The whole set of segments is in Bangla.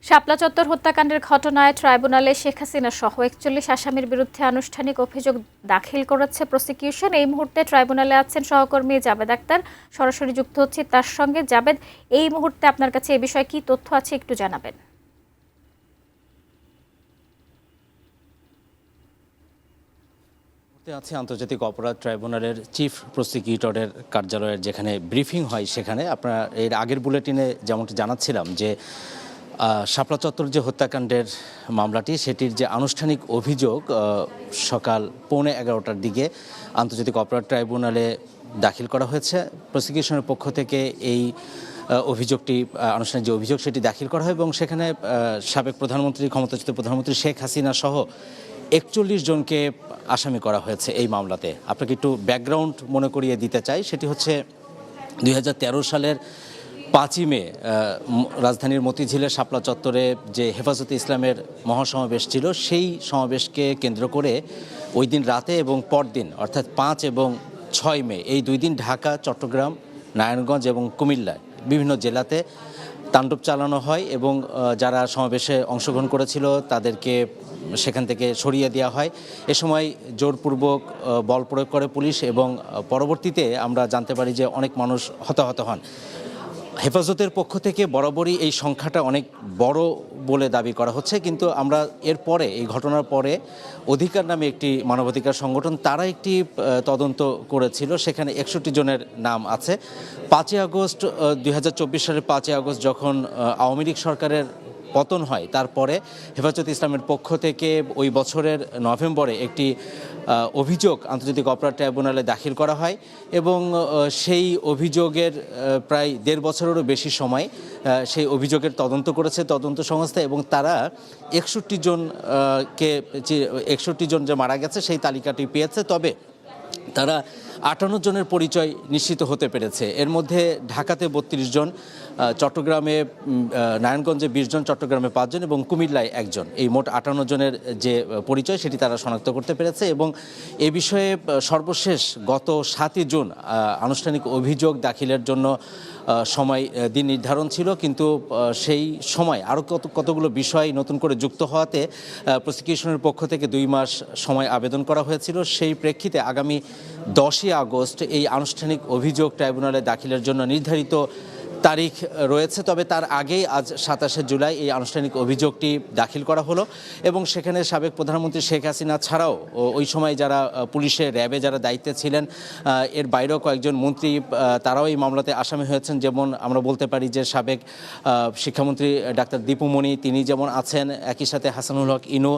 শাপলা চত্বর হত্যাকাণ্ডের ঘটনায় ট্রাইব্যুনালে শেখ হাসিনা সহ ৪১ আসামির বিরুদ্ধে আনুষ্ঠানিক অভিযোগ দাখিল করেছে প্রসিকিউশন। এই মুহূর্তে ট্রাইব্যুনালে আছেন সহকর্মী জাবেদ আক্তার, সরাসরি যুক্ত হচ্ছে তার সঙ্গে। জাবেদ, এই মুহূর্তে আপনার কাছে এই বিষয়ে কি তথ্য আছে একটু জানাবেন। আছে আন্তর্জাতিক অপরাধ ট্রাইব্যুনালের চিফ প্রসিকিউটরের কার্যালয়ের যেখানে ব্রিফিং হয়, সেখানে আপনারা এর আগের বুলেটিনে যেমনটি জানাচ্ছিলাম যে শাপলা চত্বর যে হত্যাকাণ্ডের মামলাটি, সেটির যে আনুষ্ঠানিক অভিযোগ সকাল 11:15টার দিকে আন্তর্জাতিক অপরাধ ট্রাইব্যুনালে দাখিল করা হয়েছে। প্রসিকিউশনের পক্ষ থেকে এই অভিযোগটি, আনুষ্ঠানিক যে অভিযোগ সেটি দাখিল করা হয় এবং সেখানে সাবেক প্রধানমন্ত্রী, ক্ষমতাচ্যুত প্রধানমন্ত্রী শেখ হাসিনা সহ 41 জনকে আসামি করা হয়েছে এই মামলাতে। আপনাকে একটু ব্যাকগ্রাউন্ড মনে করিয়ে দিতে চাই। সেটি হচ্ছে 2013 সালের 5ই মে রাজধানীর মতিঝিলের শাপলা চত্বরে যে হেফাজতে ইসলামের মহাসমাবেশ ছিল, সেই সমাবেশকে কেন্দ্র করে ওই দিন রাতে এবং পরদিন অর্থাৎ 5 এবং 6 মে এই 2 দিন ঢাকা, চট্টগ্রাম, নারায়ণগঞ্জ এবং কুমিল্লায় বিভিন্ন জেলাতে তাণ্ডব চালানো হয় এবং যারা সমাবেশে অংশগ্রহণ করেছিল তাদেরকে সেখান থেকে সরিয়ে দেওয়া হয়। এ সময় জোরপূর্বক বল প্রয়োগ করে পুলিশ এবং পরবর্তীতে আমরা জানতে পারি যে অনেক মানুষ হতাহত হন। হেফাজতের পক্ষ থেকে বরাবরই এই সংখ্যাটা অনেক বড় বলে দাবি করা হচ্ছে, কিন্তু আমরা এর পরে, এই ঘটনার পরে অধিকার নামে একটি মানবাধিকার সংগঠন, তারা একটি তদন্ত করেছিল। সেখানে 61 জনের নাম আছে। 5ই আগস্ট 2024 সালের 5ই আগস্ট যখন আওয়ামী লীগ সরকারের পতন হয়, তারপরে হেফাজতে ইসলামের পক্ষ থেকে ওই বছরের নভেম্বরে একটি অভিযোগ আন্তর্জাতিক অপরাধ ট্রাইব্যুনালে দাখিল করা হয় এবং সেই অভিযোগের প্রায় 1.5 বছরেরও বেশি সময় সেই অভিযোগের তদন্ত করেছে তদন্ত সংস্থা এবং তারা 61 জন যে মারা গেছে সেই তালিকাটি পেয়েছে। তবে তারা 58 জনের পরিচয় নিশ্চিত হতে পেরেছে। এর মধ্যে ঢাকাতে 32 জন, চট্টগ্রামে, নারায়ণগঞ্জে 20 জন, চট্টগ্রামে 5 জন এবং কুমিল্লায় 1 জন। এই মোট 58 জনের যে পরিচয় সেটি তারা শনাক্ত করতে পেরেছে এবং এ বিষয়ে সর্বশেষ গত 7ই জুন আনুষ্ঠানিক অভিযোগ দাখিলের জন্য দিন নির্ধারণ ছিল, কিন্তু সেই সময় আরও কতগুলো বিষয় নতুন করে যুক্ত হওয়াতে প্রসিকিউশনের পক্ষ থেকে 2 মাস সময় আবেদন করা হয়েছিল। সেই প্রেক্ষিতে আগামী 10ই আগস্ট এই আনুষ্ঠানিক অভিযোগ ট্রাইব্যুনালে দাখিলের জন্য নির্ধারিত তারিখ রয়েছে। তবে তার আগেই আজ 27শে জুলাই এই আনুষ্ঠানিক অভিযোগটি দাখিল করা হলো এবং সেখানে সাবেক প্রধানমন্ত্রী শেখ হাসিনা ছাড়াও ওই সময় যারা পুলিশে, র্যাবে যারা দায়িত্বে ছিলেন, এর বাইরেও কয়েকজন মন্ত্রী, তারাও এই মামলাতে আসামি হয়েছেন। যেমন আমরা বলতে পারি যে সাবেক শিক্ষামন্ত্রী ডাক্তার দীপু মনি, তিনি যেমন আছেন, একই সাথে হাসানুল হক ইনু,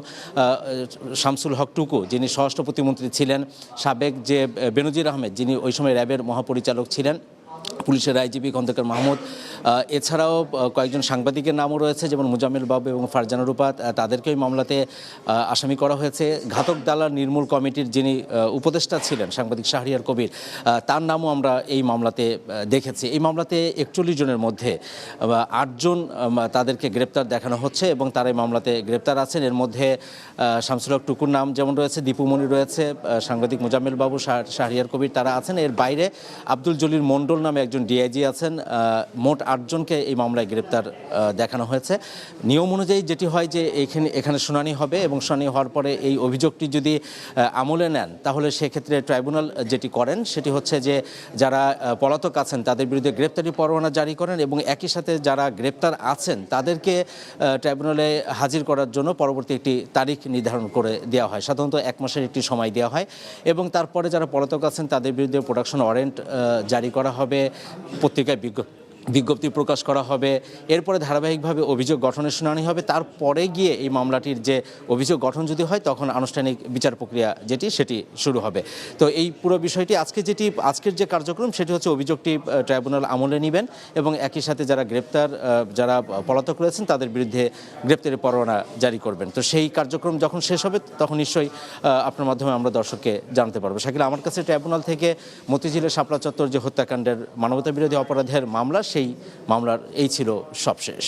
শামসুল হক টুকু যিনি স্বরাষ্ট্র প্রতিমন্ত্রী ছিলেন, সাবেক যে বেনজির আহমেদ যিনি ওই সময় র্যাবের মহাপরিচালক ছিলেন, পুলিশের আইজিপি খন্দকার মাহমুদ, এছাড়াও কয়েকজন সাংবাদিকের নামও রয়েছে যেমন মুজাম্মেল বাবু এবং ফারজানা রূপা, তাদেরকে এই মামলাতে আসামি করা হয়েছে। ঘাতক দালাল নির্মূল কমিটির যিনি উপদেষ্টা ছিলেন সাংবাদিক শাহরিয়ার কবির, তার নামও আমরা এই মামলাতে দেখেছি। এই মামলাতে 41 জনের মধ্যে 8 জন তাদেরকে গ্রেপ্তার দেখানো হচ্ছে এবং তারা এই মামলাতে গ্রেপ্তার আছেন। এর মধ্যে শামসুল হক টুকুর নাম যেমন রয়েছে, দীপুমণি রয়েছে, সাংবাদিক মুজাম্মেল বাবু, শাহরিয়ার কবির, তারা আছেন। এর বাইরে আব্দুল জলিল মণ্ডল নামে একজন ডিআইজি আছেন। মোট 8 জনকে এই মামলায় গ্রেপ্তার দেখানো হয়েছে। নিয়ম অনুযায়ী যেটি হয় যে এখানে শুনানি হবে এবং শুনানি হওয়ার পরে এই অভিযোগটি যদি আমলে নেন, তাহলে সেক্ষেত্রে ট্রাইব্যুনাল যেটি করেন সেটি হচ্ছে যে যারা পলাতক আছেন তাদের বিরুদ্ধে গ্রেপ্তারি পরোয়ানা জারি করেন এবং একই সাথে যারা গ্রেপ্তার আছেন তাদেরকে ট্রাইব্যুনালে হাজির করার জন্য পরবর্তী একটি তারিখ নির্ধারণ করে দেওয়া হয়। সাধারণত 1 মাসের একটি সময় দেওয়া হয় এবং তারপরে যারা পলাতক আছেন তাদের বিরুদ্ধে প্রোডাকশন ওয়ারেন্ট জারি করা হবে, পত্রিকায় বিজ্ঞপ্তি প্রকাশ করা হবে। এরপরে ধারাবাহিকভাবে অভিযোগ গঠনের শুনানি হবে। তারপরে গিয়ে এই মামলাটির যে অভিযোগ গঠন যদি হয়, তখন আনুষ্ঠানিক বিচার প্রক্রিয়া সেটি শুরু হবে। তো এই পুরো বিষয়টি আজকের যে কার্যক্রম সেটি হচ্ছে অভিযোগটি ট্রাইব্যুনাল আমলে নেবেন এবং একই সাথে যারা পলাতক রয়েছেন তাদের বিরুদ্ধে গ্রেপ্তারি পরোয়ানা জারি করবেন। তো সেই কার্যক্রম যখন শেষ হবে তখন নিশ্চয়ই আপনার মাধ্যমে আমরা দর্শককে জানতে পারবো। শাকিল, আমার কাছে ট্রাইব্যুনাল থেকে মতিঝিলের শাপলা চত্বর যে হত্যাকাণ্ডের মানবতা বিরোধী অপরাধের মামলা, সেই মামলার এই ছিল সবশেষ।